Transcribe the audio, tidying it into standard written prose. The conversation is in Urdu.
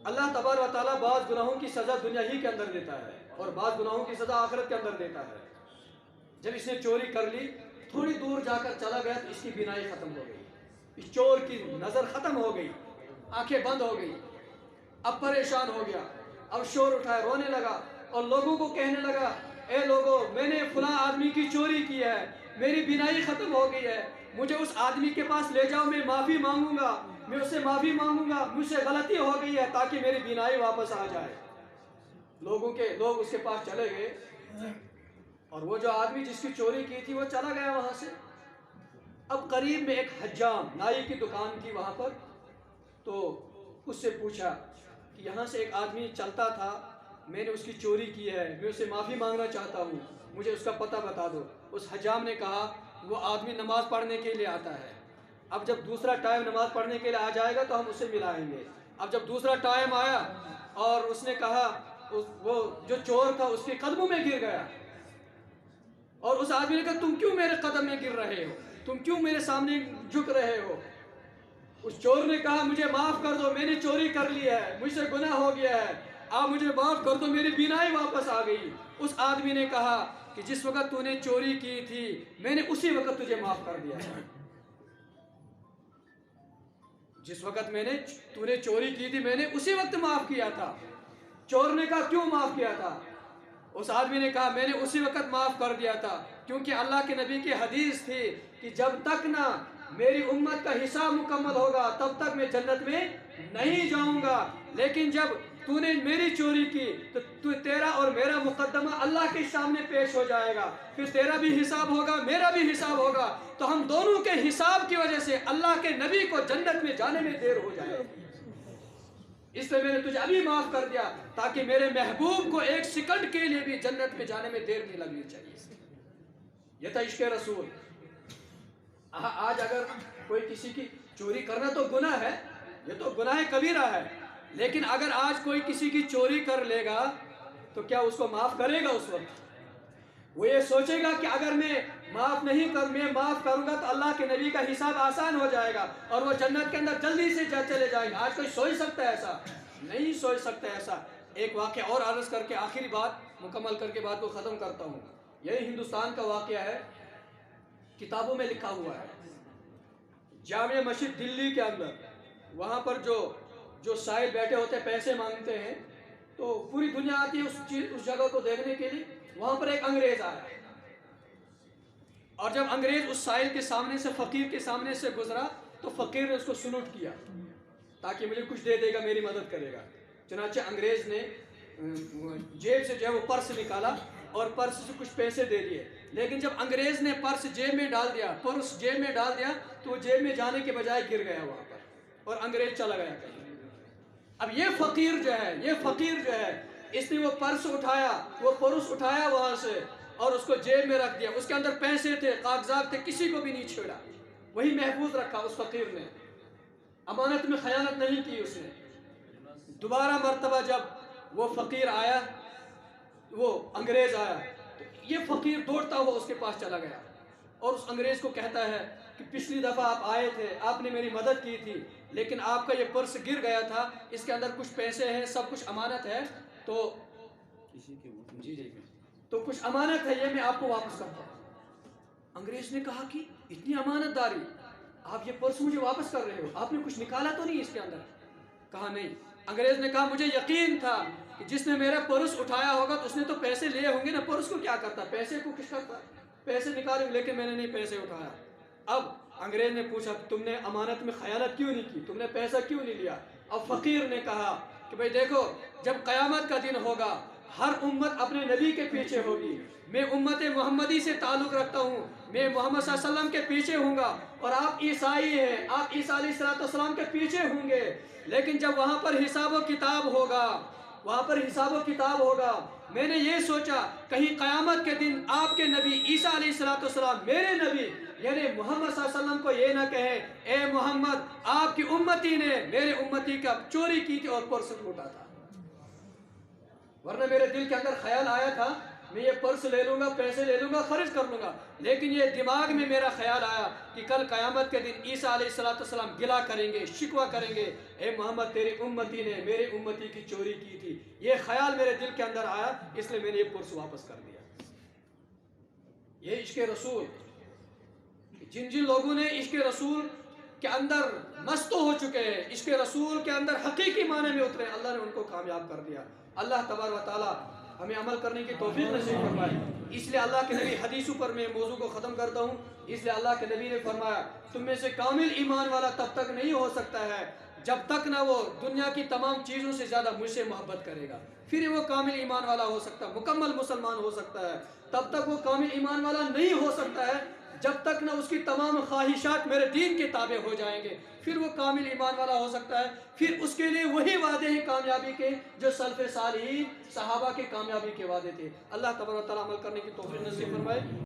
اللہ تبارک و تعالیٰ بعض گناہوں کی سزا دنیا ہی کے اندر دیتا ہے اور بعض گناہوں کی سزا آخرت کے اندر دیتا ہے۔ جب اس نے چوری کر لی، تھوڑی دور جا کر چلا گیا تو اس کی بینائی ختم ہو گئی، اس چور کی نظر ختم ہو گئی، آنکھیں بند ہو گئی، اب پریشان ہو گیا، اب شور اٹھایا، رونے لگا اور لوگوں کو کہنے لگا اے لوگوں، میں نے فلاں آدمی کی چوری کی ہے، میری بینائی ختم ہو گئی ہے، مجھے اس آدمی کے پاس لے جاؤ، میں معافی مانگوں گا، میں اسے معافی مانگوں گا، مجھ سے غلطی ہو گئی ہے تاکہ میری بینائی واپس آ جائے۔ لوگ اس کے پاس چلے گئے اور وہ جو آدمی جس کی چوری کی تھی وہ چلا گیا وہاں سے۔ اب قریب میں ایک حجام نائی کی دکان تھی وہاں پر، تو اس سے پوچھا کہ یہاں سے ایک آدمی چلتا تھا، میں نے اس کی چوری کی ہے، میں اسے معافی مانگنا چاہتا ہوں، مجھے اس کا پتہ بتا دو۔ اس حجام نے کہا وہ آدمی نماز پڑھنے کے لیے آتا ہے، اب جب دوسرا ٹائم نماز پڑھنے کے لیے آ جائے گا تو ہم اسے ملائیں گے۔ اب جب دوسرا ٹائم آیا اور اس نے کہا، وہ جو چور تھا اس کے قدموں میں گر گیا اور اس آدمی نے کہا تم کیوں میرے قدم میں گر رہے ہو، تم کیوں میرے سامنے جھک رہے ہو؟ اس چور نے کہا مجھے معاف کر دو، میں نے چوری کر لی ہے، مجھ سے گناہ ہو گیا ہے، آپ مجھے معاف کر دو، میری بینائی واپس آ گئی۔ اس آدمی نے کہا کہ جس وقت تو نے چوری کی تھی میں نے اسی وقت تجھے معاف کر دیا تھا، جس وقت تو نے چوری کی تھی میں نے اسی وقت معاف کیا تھا۔ چور نے کہا کیوں معاف کیا تھا؟ اس آدمی نے کہا میں نے اسی وقت معاف کر دیا تھا کیونکہ اللہ کے نبی کی حدیث تھی کہ جب تک نہ میری امت کا حساب مکمل ہوگا تب تک میں جنت میں نہیں جاؤں گا، لیکن جب تو نے میری چوری کی تو تیرا اور میرا مقدمہ اللہ کے سامنے پیش ہو جائے گا، پھر تیرا بھی حساب ہوگا میرا بھی حساب ہوگا، تو ہم دونوں کے حساب کی وجہ سے اللہ کے نبی کو جنت میں جانے میں دیر ہو جائے، اس لیے میں نے تجھے ابھی معاف کر دیا تاکہ میرے محبوب کو ایک سیکنڈ کے لیے بھی جنت میں جانے میں دیر نہیں لگنی چاہیے۔ یہ تھا عشق رسول۔ آج اگر کوئی کسی کی چوری کرنا تو گناہ ہے، یہ تو گناہ کبیرہ ہے، لیکن اگر آج کوئی کسی کی چوری کر لے گا تو کیا اس کو معاف کرے گا؟ اس وقت وہ یہ سوچے گا کہ اگر میں معاف کروں گا تو اللہ کے نبی کا حساب آسان ہو جائے گا اور وہ جنت کے اندر جلدی سے چلے جائیں گے۔ آج کوئی سوچ سکتا ہے ایسا؟ نہیں سوچ سکتا ایسا۔ ایک واقعہ اور عرض کر کے آخری بات مکمل کر کے بات کو ختم کرتا ہوں۔ یہی ہندوستان کا واقعہ ہے، کتابوں میں لکھا ہوا ہے۔ جامع مسجد دلی کے اندر، وہاں پر جو سائل بیٹھے ہوتے ہیں پیسے مانگتے ہیں، تو پوری دنیا آتی ہے اس جگہ کو دیکھنے کے لیے۔ وہاں پر ایک انگریز آیا اور جب انگریز اس سائل کے سامنے سے فقیر کے سامنے سے گزرا تو فقیر نے اس کو سلوٹ کیا تاکہ مجھے کچھ دے دے گا، میری مدد کرے گا۔ چنانچہ انگریز نے جیب سے جو ہے وہ پرس نکالا اور پرس سے کچھ پیسے دے دیے، لیکن جب انگریز نے پرس جیب میں ڈال دیا تو وہ جیب میں جانے کے بجائے گر گیا وہاں پر اور انگریز چلا گیا کہیں۔ اب یہ فقیر جو ہے اس نے وہ پرس اٹھایا وہاں سے اور اس کو جیب میں رکھ دیا، اس کے اندر پیسے تھے، کاغذات تھے، کسی کو بھی نہیں چھیڑا، وہی محفوظ رکھا اس فقیر نے، امانت میں خیانت نہیں کی اس نے۔ دوبارہ مرتبہ جب وہ فقیر آیا، وہ انگریز آیا، تو یہ فقیر دوڑتا ہوا اس کے پاس چلا گیا اور اس انگریز کو کہتا ہے کہ پچھلی دفعہ آپ آئے تھے، آپ نے میری مدد کی تھی، لیکن آپ کا یہ پرس گر گیا تھا، اس کے اندر کچھ پیسے ہیں، سب کچھ امانت ہے، تو کچھ امانت ہے، یہ میں آپ کو واپس کرتا ہوں۔ انگریز نے کہا کہ اتنی امانت داری، آپ یہ پرس مجھے واپس کر رہے ہو، آپ نے کچھ نکالا تو نہیں اس کے اندر؟ کہا نہیں۔ انگریز نے کہا مجھے یقین تھا کہ جس نے میرا پرس اٹھایا ہوگا تو اس نے تو پیسے لیے ہوں گے نا، پرس کو کیا کرتا، پیسے کو کس کرتا، پیسے نکالے، لیکن میں نے نہیں پیسے اٹھایا۔ اب انگریز نے پوچھا تم نے امانت میں خیانت کیوں نہیں کی، تم نے پیسہ کیوں نہیں لیا؟ اب فقیر نے کہا کہ بھئی دیکھو، جب قیامت کا دن ہوگا ہر امت اپنے نبی کے پیچھے ہوگی، میں امت محمدی سے تعلق رکھتا ہوں، میں محمد صلی اللہ علیہ وسلم کے پیچھے ہوں گا، اور آپ عیسائی ہیں، آپ عیسیٰ علیہ السلام کے پیچھے ہوں گے، لیکن جب وہاں پر حساب و کتاب ہوگا، میں نے یہ سوچا کہیں قیامت کے دن آپ کے نبی عیسیٰ علیہ السلام میرے نبی یعنی محمد صلی اللہ علیہ وسلم کو یہ نہ کہے اے محمد آپ کی امتی نے میرے امتی کا چوری کی تھی اور پرس لوٹا تھا۔ ورنہ میرے دل کے اندر خیال آیا تھا میں یہ پرس لے لوں گا، پیسے لے لوں گا، خرچ کر لوں گا، لیکن یہ دماغ میں میرا خیال آیا کہ کل قیامت کے دن عیسیٰ علیہ السلام گلا کریں گے، شکوہ کریں گے، اے محمد تیری امتی نے میرے امتی کی چوری کی تھی، یہ خیال میرے دل کے اندر آیا، اس لیے میں نے یہ پرس واپس کر دیا۔ یہ عشق رسول، جن جن لوگوں نے عشق رسول کے اندر مستو ہو چکے ہیں، عشق رسول کے اندر حقیقی معنی میں اترے، اللہ نے ان کو کامیاب کر دیا۔ اللہ تبارک و تعالی ہمیں عمل کرنے کی توفیق نصیب فرمائے۔ اس لیے اللہ کے نبی حدیثوں پر میں موضوع کو ختم کرتا ہوں، اس لیے اللہ کے نبی نے فرمایا تم میں سے کامل ایمان والا تب تک نہیں ہو سکتا ہے جب تک نہ وہ دنیا کی تمام چیزوں سے زیادہ مجھ سے محبت کرے گا، پھر وہ کامل ایمان والا ہو سکتا ہے، مکمل مسلمان ہو سکتا ہے۔ تب تک وہ کامل ایمان والا نہیں ہو سکتا ہے جب تک نہ اس کی تمام خواہشات میرے دین کے تابع ہو جائیں گے، پھر وہ کامل ایمان والا ہو سکتا ہے۔ پھر اس کے لیے وہی وعدے ہیں کامیابی کے جو سلف صالحین صحابہ کے کامیابی کے وعدے تھے۔ اللہ تبارک و تعالیٰ عمل کرنے کی توفیق نصیب فرمائے۔